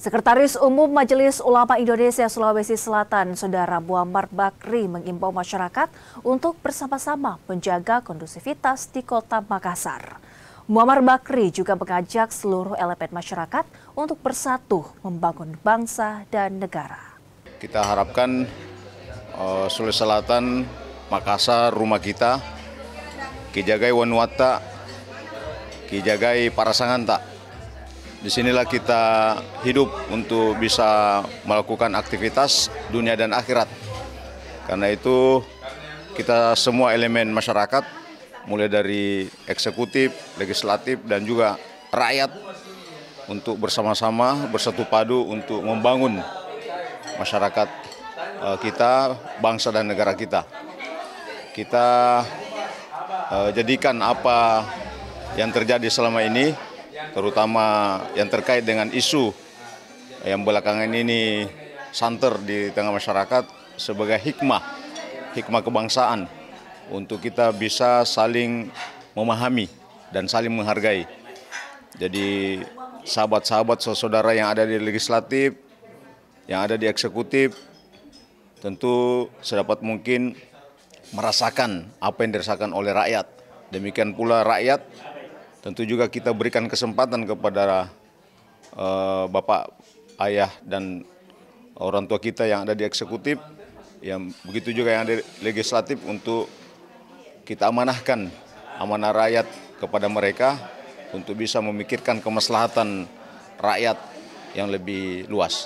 Sekretaris Umum Majelis Ulama Indonesia Sulawesi Selatan, Saudara Muammar Bakri mengimbau masyarakat untuk bersama-sama menjaga kondusivitas di Kota Makassar. Muammar Bakri juga mengajak seluruh elemen masyarakat untuk bersatu membangun bangsa dan negara. Kita harapkan Sulawesi Selatan, Makassar, rumah kita, Kijagai Wanuata, Kijagai Parasanganta. Disinilah kita hidup untuk bisa melakukan aktivitas dunia dan akhirat. Karena itu kita semua elemen masyarakat, mulai dari eksekutif, legislatif, dan juga rakyat, untuk bersama-sama bersatu padu untuk membangun masyarakat kita, bangsa dan negara kita. Kita jadikan apa yang terjadi selama ini, terutama yang terkait dengan isu yang belakangan ini santer di tengah masyarakat, sebagai hikmah kebangsaan untuk kita bisa saling memahami dan saling menghargai. Jadi sahabat-sahabat saudara yang ada di legislatif, yang ada di eksekutif, tentu sedapat mungkin merasakan apa yang dirasakan oleh rakyat. Demikian pula rakyat tentu juga kita berikan kesempatan kepada bapak, ayah, dan orang tua kita yang ada di eksekutif, yang begitu juga yang ada di legislatif, untuk kita amanahkan amanah rakyat kepada mereka untuk bisa memikirkan kemaslahatan rakyat yang lebih luas.